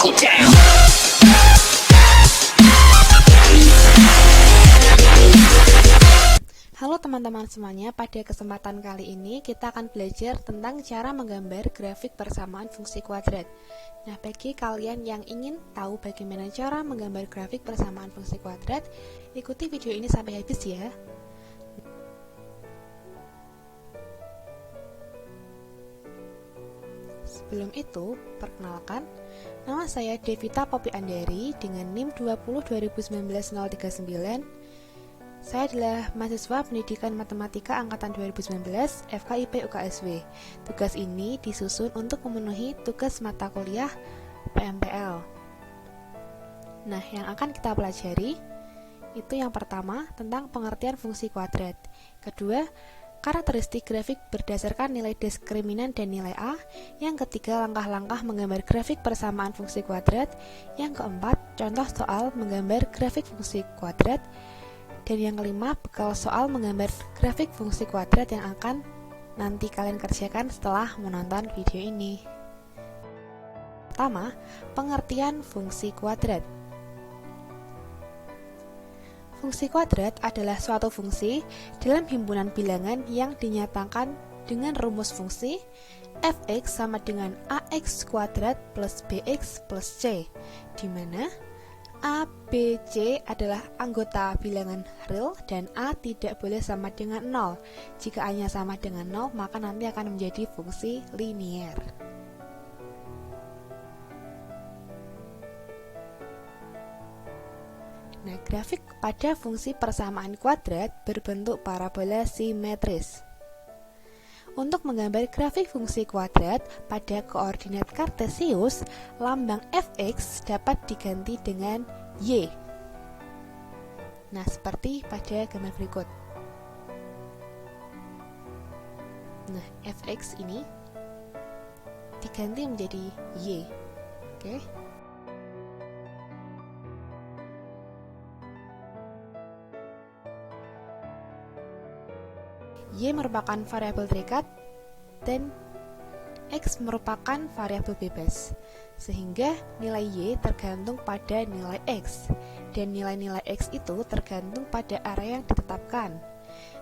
buckle down. Halo teman-teman semuanya, pada kesempatan kali ini kita akan belajar tentang cara menggambar grafik persamaan fungsi kuadrat. Nah, bagi kalian yang ingin tahu bagaimana cara menggambar grafik persamaan fungsi kuadrat, ikuti video ini sampai habis ya. Sebelum itu, perkenalkan, nama saya Devita Poppy Andari dengan NIM 202019-039. Saya adalah mahasiswa Pendidikan Matematika Angkatan 2019 FKIP UKSW. Tugas ini disusun untuk memenuhi tugas mata kuliah PMPL. Nah, yang akan kita pelajari itu yang pertama tentang pengertian fungsi kuadrat. Kedua, karakteristik grafik berdasarkan nilai diskriminan dan nilai A. Yang ketiga, langkah-langkah menggambar grafik persamaan fungsi kuadrat. Yang keempat, contoh soal menggambar grafik fungsi kuadrat. Dan yang kelima, bekal soal menggambar grafik fungsi kuadrat yang akan nanti kalian kerjakan setelah menonton video ini. Pertama, pengertian fungsi kuadrat. Fungsi kuadrat adalah suatu fungsi dalam himpunan bilangan yang dinyatakan dengan rumus fungsi fx sama dengan ax kuadrat plus bx plus c, di mana A, B, C adalah anggota bilangan real dan A tidak boleh sama dengan 0. Jika A-nya sama dengan 0, maka nanti akan menjadi fungsi linier. Nah, grafik pada fungsi persamaan kuadrat berbentuk parabola simetris. Untuk menggambar grafik fungsi kuadrat pada koordinat kartesius, lambang fx dapat diganti dengan y. Nah, seperti pada gambar berikut. Nah, fx ini diganti menjadi y. Oke. Y merupakan variabel terikat dan X merupakan variabel bebas, sehingga nilai Y tergantung pada nilai X, dan nilai-nilai X itu tergantung pada area yang ditetapkan.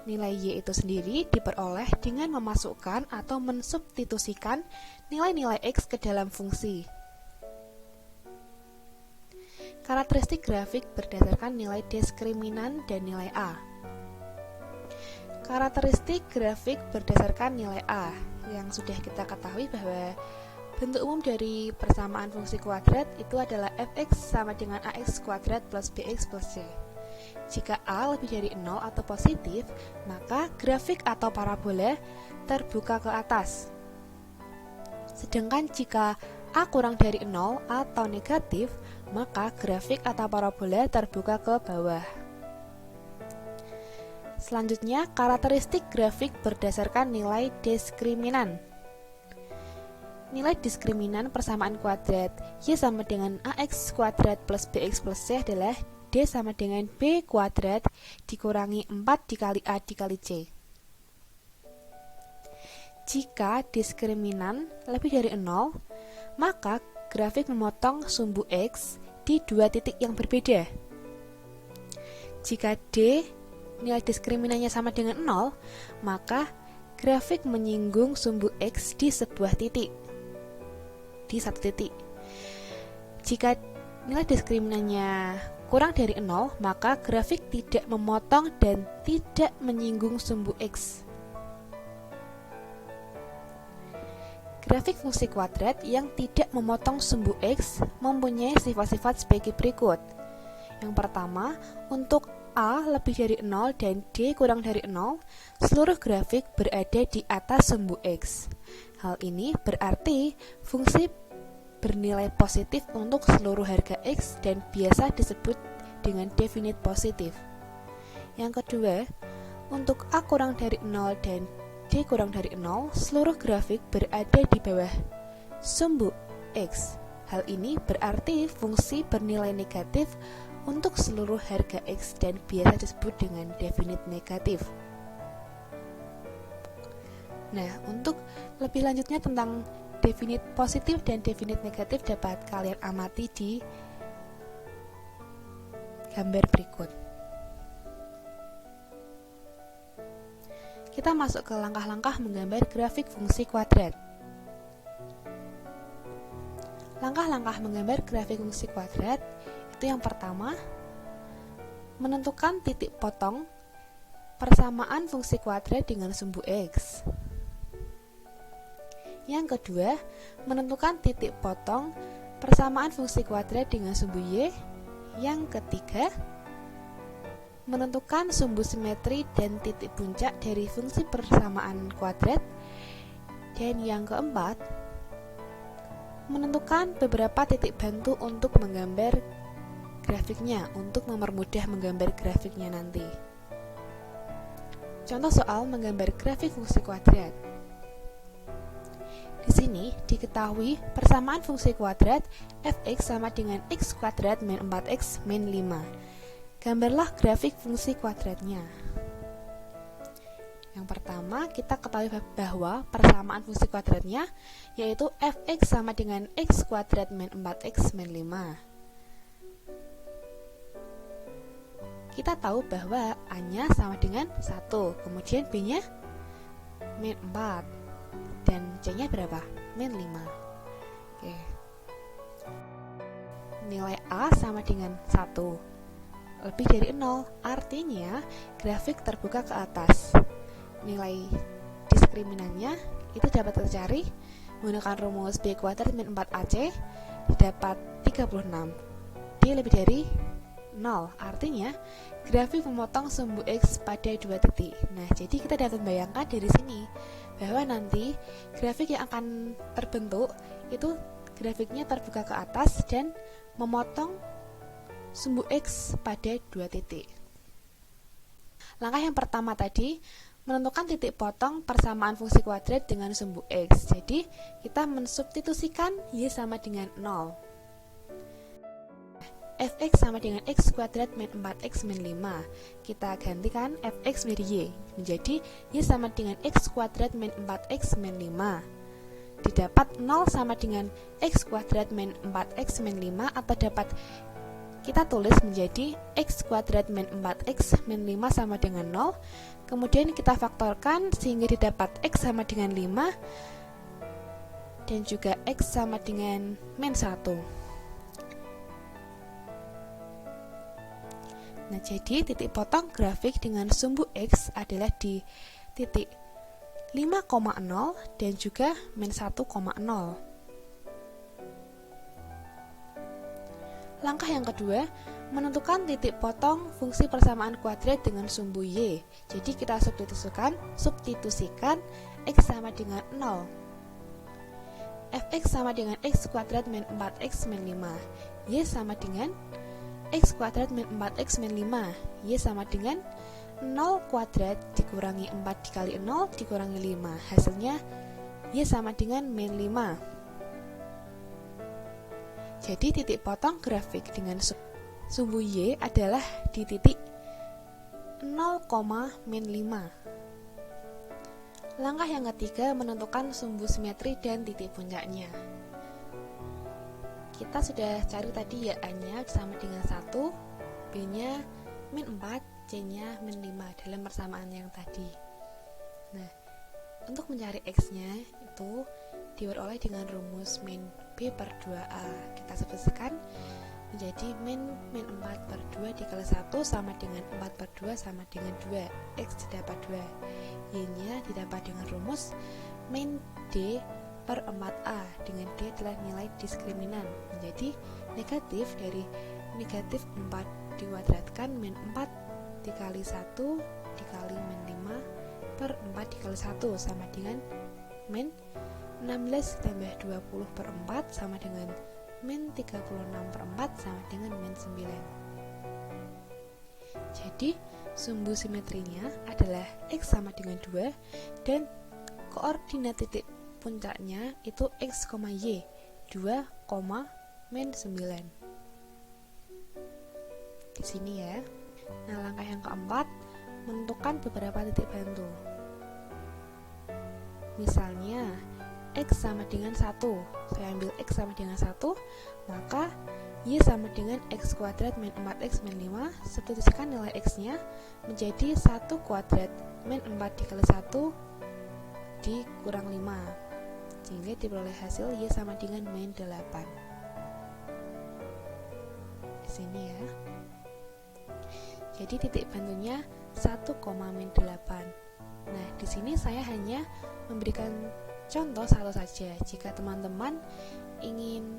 Nilai Y itu sendiri diperoleh dengan memasukkan atau mensubstitusikan nilai-nilai X ke dalam fungsi. Karakteristik grafik berdasarkan nilai diskriminan dan nilai A. Karakteristik grafik berdasarkan nilai A, yang sudah kita ketahui bahwa bentuk umum dari persamaan fungsi kuadrat itu adalah fx sama dengan ax kuadrat plus bx plus c. Jika A lebih dari 0 atau positif, maka grafik atau parabola terbuka ke atas. Sedangkan jika A kurang dari 0 atau negatif, maka grafik atau parabola terbuka ke bawah. Selanjutnya, karakteristik grafik berdasarkan nilai diskriminan. Nilai diskriminan persamaan kuadrat Y sama dengan ax kuadrat plus bx plus c adalah D sama dengan B kuadrat dikurangi 4 dikali A dikali C. Jika diskriminan lebih dari 0, maka grafik memotong sumbu X di dua titik yang berbeda. Jika D nilai diskriminannya sama dengan 0, maka grafik menyinggung sumbu X di sebuah titik, di satu titik. Jika nilai diskriminannya kurang dari 0, maka grafik tidak memotong dan tidak menyinggung sumbu X. Grafik fungsi kuadrat yang tidak memotong sumbu X mempunyai sifat-sifat sebagai berikut. Yang pertama, untuk A lebih dari 0 dan D kurang dari 0, seluruh grafik berada di atas sumbu X. Hal ini berarti fungsi bernilai positif untuk seluruh harga X dan biasa disebut dengan definite positif. Yang kedua, untuk A kurang dari 0 dan D kurang dari 0, seluruh grafik berada di bawah sumbu X. Hal ini berarti fungsi bernilai negatif untuk seluruh harga X dan biasa disebut dengan definite negatif. Nah, untuk lebih lanjutnya tentang definit positif dan definit negatif dapat kalian amati di gambar berikut. Kita masuk ke langkah-langkah menggambar grafik fungsi kuadrat. Langkah-langkah menggambar grafik fungsi kuadrat itu yang pertama, menentukan titik potong persamaan fungsi kuadrat dengan sumbu X. Yang kedua, menentukan titik potong persamaan fungsi kuadrat dengan sumbu Y. Yang ketiga, menentukan sumbu simetri dan titik puncak dari fungsi persamaan kuadrat. Dan yang keempat, menentukan beberapa titik bantu untuk menggambar grafiknya, untuk mempermudah menggambar grafiknya nanti. Contoh soal menggambar grafik fungsi kuadrat. Di sini diketahui persamaan fungsi kuadrat fx sama dengan x kuadrat min 4x min 5. Gambarlah grafik fungsi kuadratnya. Yang pertama, kita ketahui bahwa persamaan fungsi kuadratnya yaitu fx sama dengan x kuadrat min 4x min 5. Kita tahu bahwa A-nya sama dengan 1, kemudian B-nya min 4, dan C-nya berapa? Min 5. Oke. Nilai A sama dengan 1, lebih dari 0, artinya grafik terbuka ke atas. Nilai diskriminannya itu dapat tercari menggunakan rumus B kuadrat min 4AC, didapat 36. D lebih dari 0, artinya grafik memotong sumbu X pada 2 titik. Nah, jadi kita dapat bayangkan dari sini bahwa nanti grafik yang akan terbentuk itu grafiknya terbuka ke atas dan memotong sumbu X pada 2 titik. Langkah yang pertama tadi, menentukan titik potong persamaan fungsi kuadrat dengan sumbu X. Jadi, kita mensubstitusikan Y sama dengan 0. Fx sama dengan x kuadrat min 4x min 5. Kita gantikan fx menjadi y. Menjadi y sama dengan x kuadrat min 4x min 5. Didapat 0 sama dengan x kuadrat min 4x min 5, atau dapat kita tulis menjadi x kuadrat min 4x min 5 sama dengan 0. Kemudian kita faktorkan sehingga didapat x sama dengan 5 dan juga x sama dengan min 1. Nah, jadi titik potong grafik dengan sumbu X adalah di titik 5,0 dan juga min 1,0. Langkah yang kedua, menentukan titik potong fungsi persamaan kuadrat dengan sumbu Y. Jadi kita substitusikan X sama dengan 0. Fx sama dengan x kuadrat min 4x min 5. Y sama dengan x kuadrat min 4x min 5. Y sama dengan 0 kuadrat dikurangi 4 dikali 0 dikurangi 5. Hasilnya Y sama dengan min 5. Jadi titik potong grafik dengan sumbu Y adalah di titik 0, min 5. Langkah yang ketiga, menentukan sumbu simetri dan titik puncaknya. Kita sudah cari tadi ya, A-nya sama dengan 1, B-nya min 4, C-nya min 5 dalam persamaan yang tadi. Nah, untuk mencari X-nya itu diperoleh dengan rumus min B per 2A. Kita substitusikan menjadi min 4 per 2 dikali 1 sama dengan 4 per 2 sama dengan 2. X didapat 2. Y-nya didapat dengan rumus min D per 4A, dengan D adalah nilai diskriminan, menjadi negatif dari negatif 4 dikuadratkan min 4 dikali 1 dikali min 5 per 4 dikali 1 sama dengan min 16 tambah 20 per 4 sama dengan min 36 per 4 sama dengan min 9. Jadi sumbu simetrinya adalah X sama dengan 2 dan koordinat titik puncaknya itu X, Y 2, min 9 di sini ya. Nah, langkah yang keempat, menentukan beberapa titik bantu. Misalnya X sama dengan 1. Saya ambil X sama dengan 1, maka Y sama dengan X kuadrat min 4X min 5. Substitusikan nilai X-nya menjadi 1 kuadrat min 4 dikali 1 dikurang 5. Sehingga diperoleh hasil Y sama dengan min 8. Di sini ya. Jadi titik bantunya 1, min 8. Nah, di sini saya hanya memberikan contoh satu saja. Jika teman-teman ingin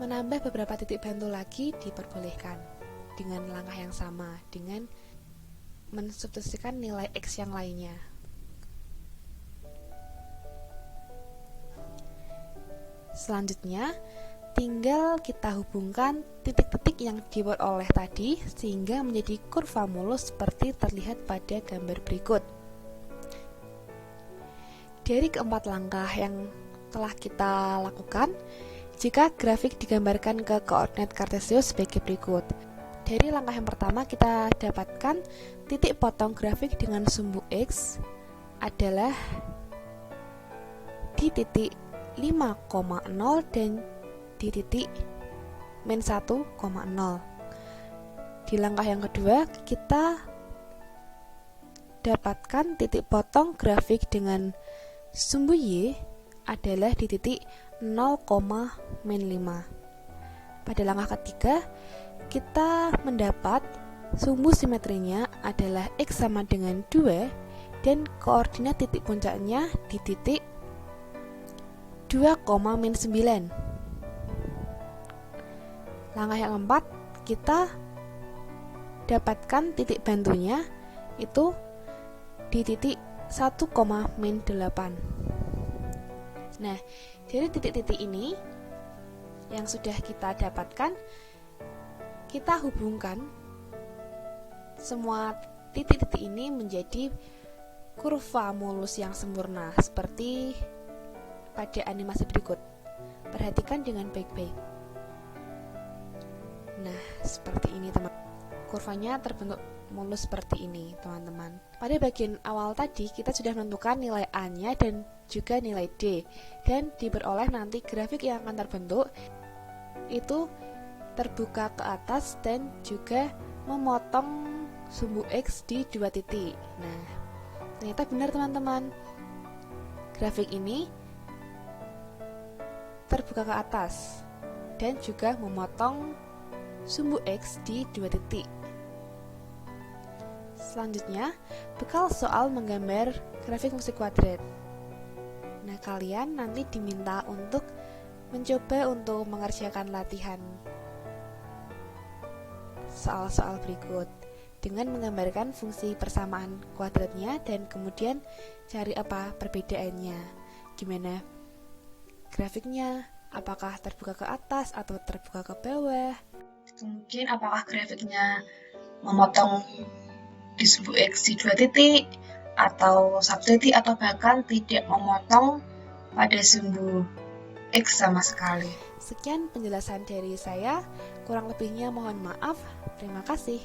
menambah beberapa titik bantu lagi, diperbolehkan dengan langkah yang sama, dengan mensubstitusikan nilai X yang lainnya. Selanjutnya, tinggal kita hubungkan titik-titik yang diperoleh tadi sehingga menjadi kurva mulus seperti terlihat pada gambar berikut. Dari keempat langkah yang telah kita lakukan, jika grafik digambarkan ke koordinat kartesius sebagai berikut. Dari langkah yang pertama, kita dapatkan titik potong grafik dengan sumbu X adalah di titik 5,0 dan di titik min 1,0. Di langkah yang kedua, kita dapatkan titik potong grafik dengan sumbu Y adalah di titik 0,-5. Pada langkah ketiga, kita mendapat sumbu simetrinya adalah X sama dengan 2 dan koordinat titik puncaknya di titik 2,-9. Langkah yang keempat, kita dapatkan titik bantunya itu di titik 1,-8. Nah, dari titik-titik ini yang sudah kita dapatkan, kita hubungkan semua titik-titik ini menjadi kurva mulus yang sempurna seperti pada animasi berikut. Perhatikan dengan baik-baik. Nah, seperti ini teman. Kurvanya terbentuk mulus seperti ini, teman-teman. Pada bagian awal tadi kita sudah menentukan nilai A-nya dan juga nilai D, dan diperoleh nanti grafik yang akan terbentuk itu terbuka ke atas dan juga memotong sumbu X di 2 titik. Nah, ternyata benar teman-teman. Grafik ini terbuka ke atas dan juga memotong sumbu X di 2 titik. Selanjutnya, bekal soal menggambar grafik fungsi kuadrat. Nah, kalian nanti diminta untuk mencoba untuk mengerjakan latihan soal-soal berikut dengan menggambarkan fungsi persamaan kuadratnya dan kemudian cari apa perbedaannya. Gimana grafiknya? Apakah terbuka ke atas atau terbuka ke bawah? Kemudian apakah grafiknya memotong di sumbu X di 2 titik atau 1 titik atau bahkan tidak memotong pada sumbu X sama sekali. Sekian penjelasan dari saya, kurang lebihnya mohon maaf. Terima kasih.